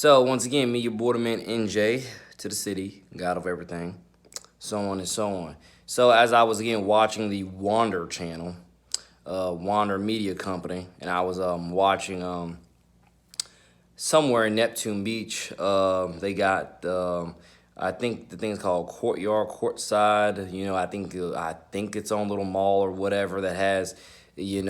So once again, me, your borderman NJ to the city, God of everything, so on and so on. So as I was again watching the Wander channel, Wander Media Company, and I was watching somewhere in Neptune Beach. They got I think the thing's called Courtyard Courtside. I think its own little mall or whatever that has. I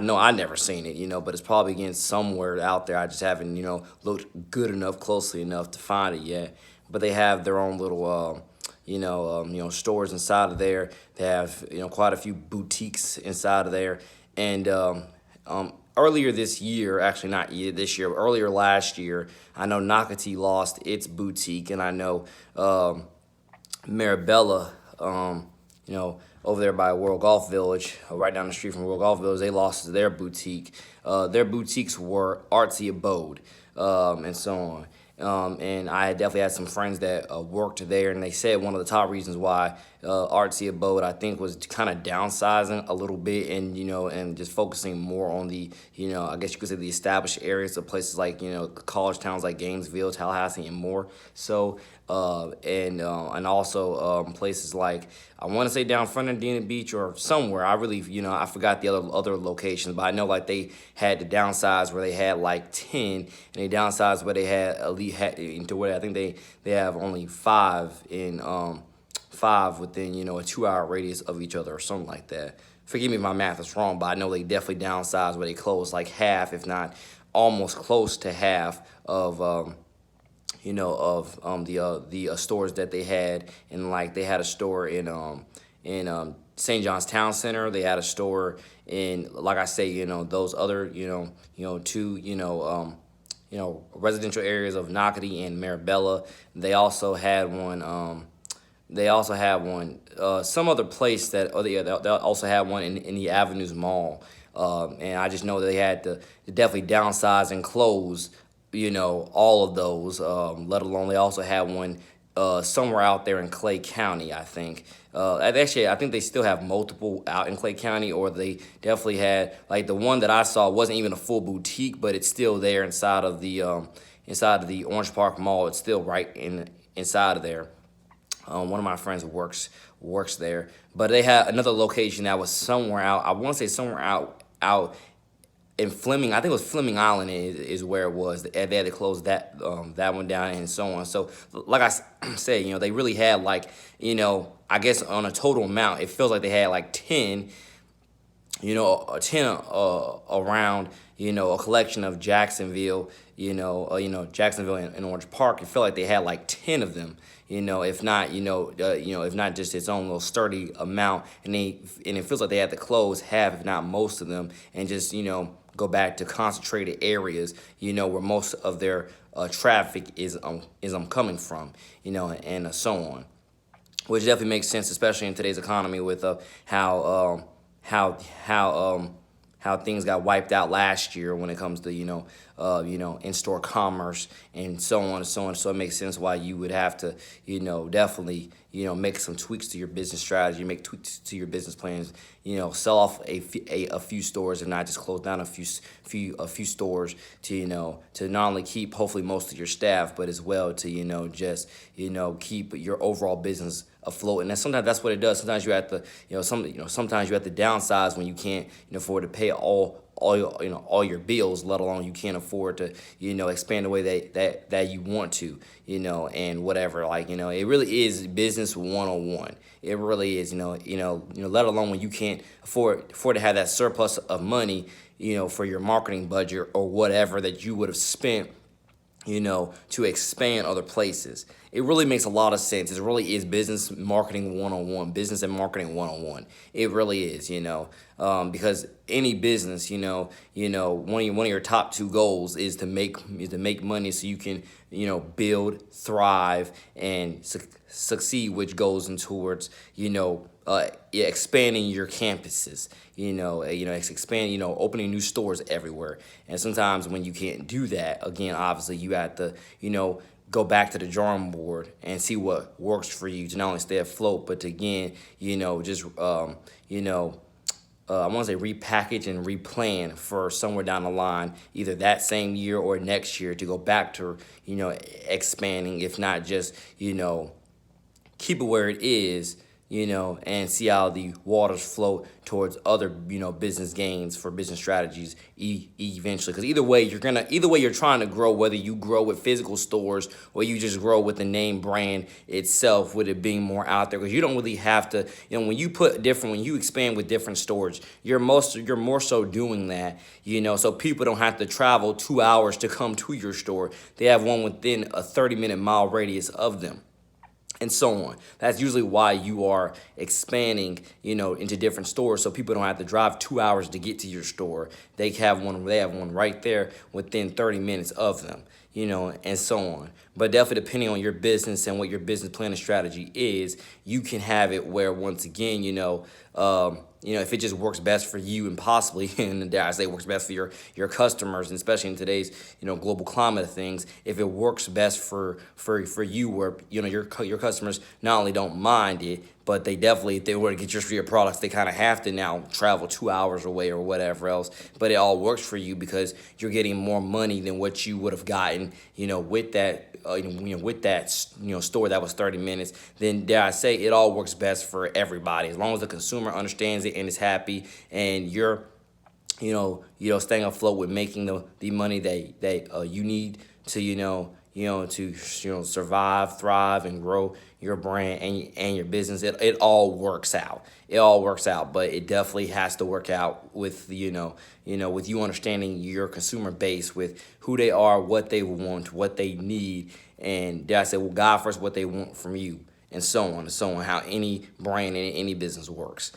know I never seen it. But it's probably again somewhere out there. I just haven't looked good enough, closely enough to find it yet. But they have their own little stores inside of there. They have quite a few boutiques inside of there, and earlier this year, actually not this year, but earlier last year, I know Nakati lost its boutique, and I know Marabella, over there by World Golf Village, right down the street from World Golf Village, they lost their boutique. Their boutiques were Artsy Abode, and so on. And I definitely had some friends that worked there, and they said one of the top reasons why Artsy Abode, I think, was kind of downsizing a little bit, and and just focusing more on the I guess you could say the established areas of places like college towns like Gainesville, Tallahassee, and more. So and also places like I want to say down Fernandina Beach or somewhere. I really I forgot the other locations, but I know like they had to downsize where they had like 10, and they downsized where they had at least into where I think they have only five within a 2 hour radius of each other or something like that. Forgive me if my math is wrong, but I know they definitely downsized where they closed like half, if not almost close to half of the stores that they had. And like they had a store in St. John's Town Center. They had a store in, like I say, those other two residential areas of Nocatee and Marabella. They also had one. Some other place that, they also had one in the Avenues Mall. And I just know that they had to definitely downsize and close, all of those. Let alone they also had one somewhere out there in Clay County, I think. Actually, I think they still have multiple out in Clay County, or they definitely had, like the one that I saw wasn't even a full boutique, but it's still there inside of the Orange Park Mall. It's still inside of there. One of my friends works there, but they had another location that was somewhere out. I want to say somewhere out in Fleming. I think it was Fleming Island is where it was. They had to close that one down and so on. So like I said, they really had like I guess on a total amount, it feels like they had like 10. 10 around, a collection of Jacksonville, Jacksonville and Orange Park. It felt like they had like 10 of them, if not, if not just its own little sturdy amount. And it feels like they had to close half, if not most of them, and just, go back to concentrated areas, where most of their traffic is coming from, and so on. Which definitely makes sense, especially in today's economy with how things got wiped out last year when it comes to in-store commerce and so on and so on. So it makes sense why you would have to definitely make some tweaks to your business strategy, make tweaks to your business plans. Sell off a few stores and not just close down a few stores to to not only keep hopefully most of your staff, but as well to just keep your overall business afloat. And sometimes that's what it does. Sometimes you have to sometimes you have to downsize when you can't afford to pay all your bills, let alone you can't afford to expand the way that you want to, and whatever. Like it really is business 101. It really is. Let alone when you can't afford to have that surplus of money for your marketing budget or whatever that you would have spent to expand other places. It really makes a lot of sense. It really is business marketing 101, business and marketing 101. It really is, because any business, one of your top two goals is to make money so you can, build, thrive, and succeed, which goes in towards, expanding your campuses, expand, opening new stores everywhere. And sometimes when you can't do that, again, obviously you have to, go back to the drawing board and see what works for you to not only stay afloat, but to again, just, I want to say repackage and replan for somewhere down the line, either that same year or next year, to go back to expanding, if not just keep it where it is, and see how the waters flow towards other, business gains for business strategies eventually. Because either way you're trying to grow, whether you grow with physical stores or you just grow with the name brand itself, with it being more out there. Because you don't really have to, when you expand with different stores, you're more so doing that, so people don't have to travel 2 hours to come to your store. They have one within a 30-minute mile radius of them, and so on. That's usually why you are expanding, into different stores, so people don't have to drive 2 hours to get to your store. They have one right there within 30 minutes of them, and so on. But definitely, depending on your business and what your business plan and strategy is, you can have it where, once again, if it just works best for you, and possibly, and dare I say, works best for your customers, and especially in today's global climate of things, if it works best for you, where your customers not only don't mind it, but they definitely, if they were to get your products, they kind of have to now travel 2 hours away or whatever else. But it all works for you because you're getting more money than what you would have gotten, with that. With that, store that was 30 minutes, then dare I say, it all works best for everybody, as long as the consumer understands it and is happy, and you're, staying afloat with making the money that you need to, survive, thrive, and grow your brand and your business. It all works out. It all works out, but it definitely has to work out with with you understanding your consumer base, with who they are, what they want, what they need, and dare I say, well, God first, what they want from you, and so on and so on. How any brand and any business works,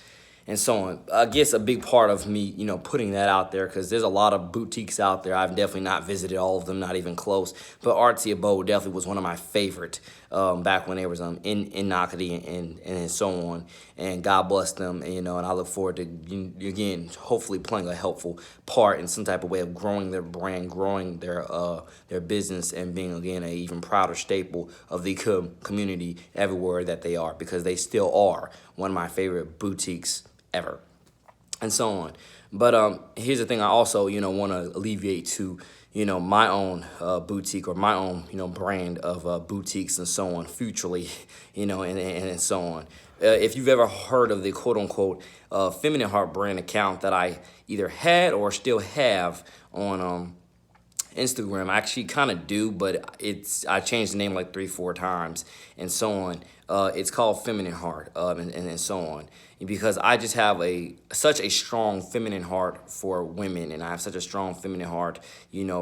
and so on. I guess a big part of me, putting that out there, because there's a lot of boutiques out there. I've definitely not visited all of them, not even close. But Artsy Abode definitely was one of my favorite back when they was in Nocatee and so on. And God bless them, and I look forward to, again, hopefully playing a helpful part in some type of way of growing their brand, growing their business, and being, again, an even prouder staple of the community everywhere that they are, because they still are one of my favorite boutiques ever, and so on. But here's the thing: I also, want to alleviate to, my own boutique, or my own, brand of boutiques and so on, futurely, and so on. If you've ever heard of the quote unquote Feminine Heart brand account that I either had or still have on Instagram, I actually kind of do, but I changed the name like 3-4 times and so on. It's called Feminine Heart, and so on, because I just have such a strong feminine heart for women, and I have such a strong feminine heart,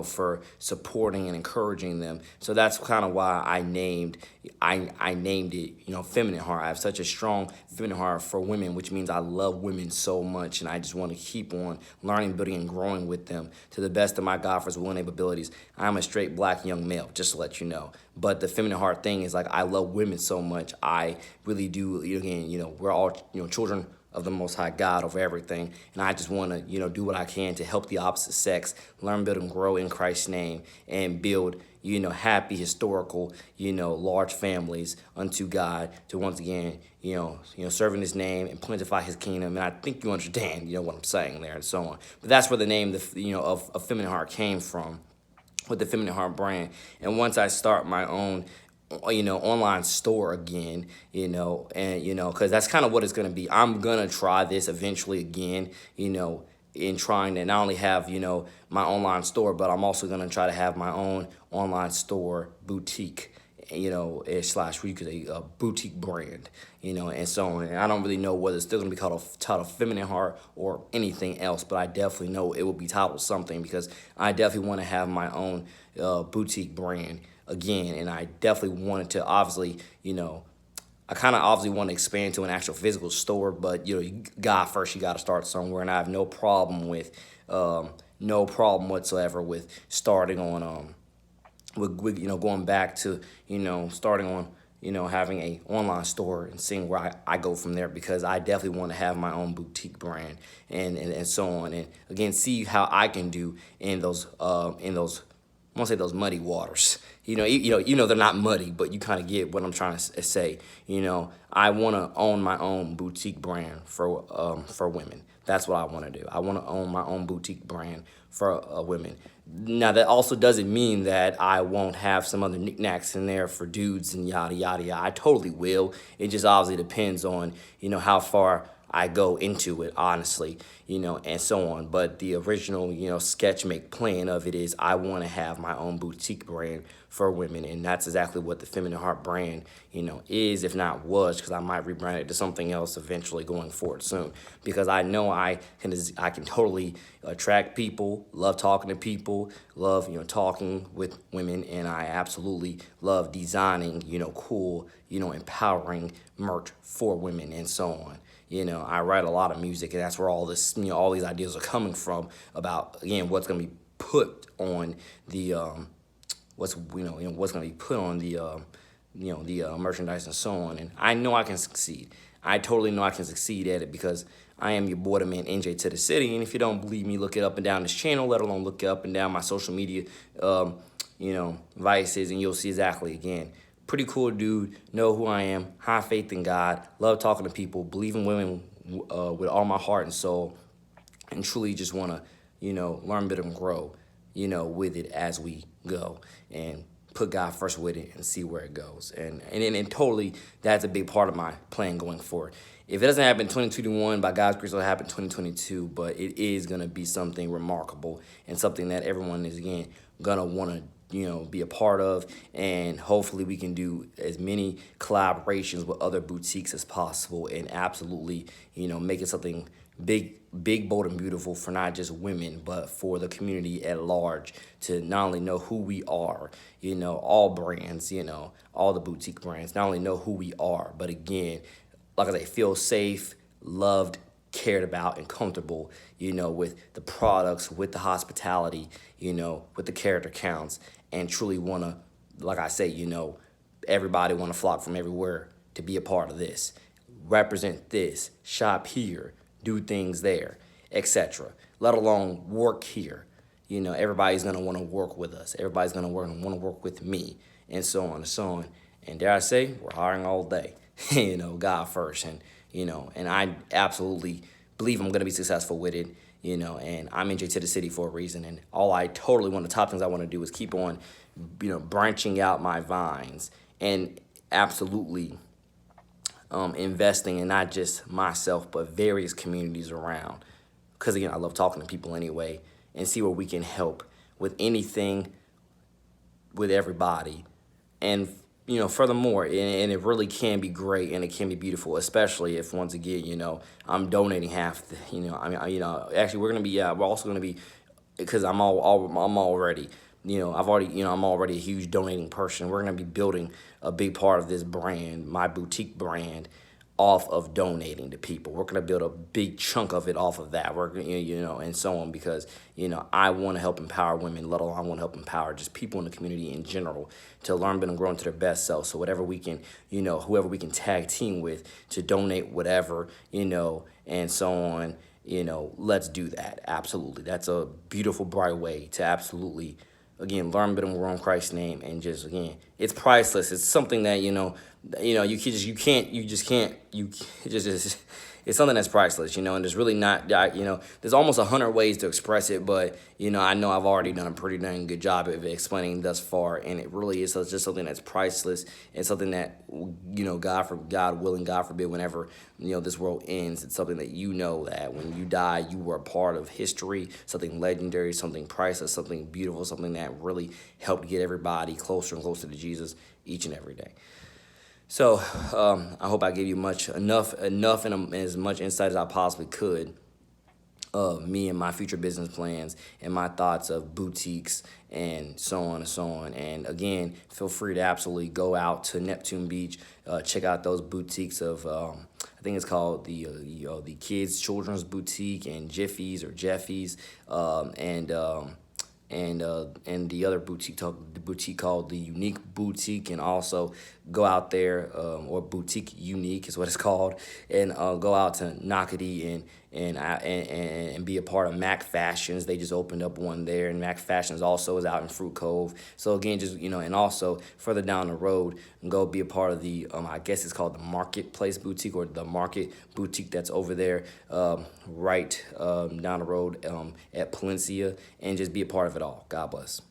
for supporting and encouraging them. So that's kind of why I named it, Feminine Heart. I have such a strong feminine heart for women, which means I love women so much, and I just want to keep on learning, building, and growing with them to the best of my God-first will and abilities. I'm a straight black young male, just to let you know. But the feminine heart thing is, like, I love women so much. I really do. Again, we're all, children of the Most High God over everything, and I just want to, do what I can to help the opposite sex learn, build, and grow in Christ's name, and build, happy, historical, large families unto God, to once again, serving His name and plentify His kingdom. And I think you understand, what I'm saying there, and so on. But that's where the name, of Feminine Heart came from, with the Feminine Heart brand. And once I start my own, online store again, and, because that's kind of what it's going to be. I'm going to try this eventually again, in trying to not only have, my online store, but I'm also going to try to have my own online store boutique, slash, what you could say, a boutique brand, and so on. And I don't really know whether it's still going to be titled Feminine Heart or anything else, but I definitely know it will be titled something, because I definitely want to have my own boutique brand again. And I definitely wanted to, obviously, I kind of obviously want to expand to an actual physical store, but, God first, you got to start somewhere. And I have no problem whatsoever with starting on, with going back to, starting on, having a online store and seeing where I go from there, because I definitely want to have my own boutique brand, and so on. And again, see how I can do in those I won't say those muddy waters. They're not muddy, but you kind of get what I'm trying to say. I want to own my own boutique brand for women. That's what I want to do. I want to own my own boutique brand for women. Now that also doesn't mean that I won't have some other knickknacks in there for dudes and yada yada yada. I totally will. It just obviously depends on how far I go into it, honestly, and so on. But the original, sketch make plan of it is I want to have my own boutique brand for women, and that's exactly what the Feminine Heart brand, is, if not was, because I might rebrand it to something else eventually going forward soon. Because I know I can totally attract people, love talking to people, love talking with women, and I absolutely love designing cool, empowering merch for women and so on. I write a lot of music, and that's where all this, all these ideas are coming from about, again, what's going to be put on the, what's going to be put on the merchandise and so on. And I know I can succeed. I totally know I can succeed at it because I am your boy, the man, NJ to the city. And if you don't believe me, look it up and down this channel, let alone look it up and down my social media, vices, and you'll see exactly, again, pretty cool dude, know who I am, high faith in God, love talking to people, believe in women with all my heart and soul, and truly just want to, learn, bit and grow, with it as we go, and put God first with it and see where it goes. And totally, that's a big part of my plan going forward. If it doesn't happen in 2021, by God's grace, it'll happen in 2022, but it is going to be something remarkable and something that everyone is, again, going to want to be a part of, and hopefully we can do as many collaborations with other boutiques as possible, and absolutely, make it something big, bold, and beautiful for not just women, but for the community at large, to not only know who we are, all brands, all the boutique brands, not only know who we are, but again, like I say, feel safe, loved, cared about, and comfortable, with the products, with the hospitality, with the character counts, and truly want to, like I say, everybody want to flock from everywhere to be a part of this, represent this, shop here, do things there, etc. Let alone work here. Everybody's going to want to work with us. Everybody's going to want to work with me, and so on and so on. And dare I say, we're hiring all day, God first. And I absolutely believe I'm going to be successful with it, and I'm NJ to the city for a reason. And one of the top things I want to do is keep on, branching out my vines, and absolutely investing in not just myself, but various communities around. Because, again, I love talking to people anyway, and see where we can help with anything, with everybody. And furthermore, and it really can be great, and it can be beautiful, especially if, once again, I'm donating half. Actually, we're also gonna be, because I'm already, I'm already a huge donating person. We're gonna be building a big part of this brand, my boutique brand, off of donating to people. We're gonna build a big chunk of it off of that. We're and so on, because I want to help empower women, let alone I want to help empower just people in the community in general to learn and grow into their best self. So whatever we can, whoever we can tag team with to donate whatever, and so on, let's do that. Absolutely, that's a beautiful, bright way to absolutely, again, learn a bit more in Christ's name, and just, again, it's priceless. It's something that it's something that's priceless, and there's really not, there's almost 100 ways to express it, but I know I've already done a pretty dang good job of explaining thus far, and it really is just something that's priceless, and something that God willing, God forbid, whenever this world ends, it's something that that when you die, you were a part of history, something legendary, something priceless, something beautiful, something that really helped get everybody closer and closer to Jesus each and every day. So I hope I gave you enough and as much insight as I possibly could of me and my future business plans and my thoughts of boutiques and so on and so on. And again, feel free to absolutely go out to Neptune Beach, check out those boutiques of I think it's called the Kids Children's Boutique, and Jiffy's or Jeffy's, and the other boutique called the Unique Boutique, and also go out there, or Boutique Unique is what it's called, and go out to Nocatee and be a part of Mac Fashions. They just opened up one there, and Mac Fashions also is out in Fruit Cove. So again, just and also further down the road, go be a part of the I guess it's called the Marketplace Boutique, or the Market Boutique, that's over there, right down the road at Palencia, and just be a part of it all. God bless.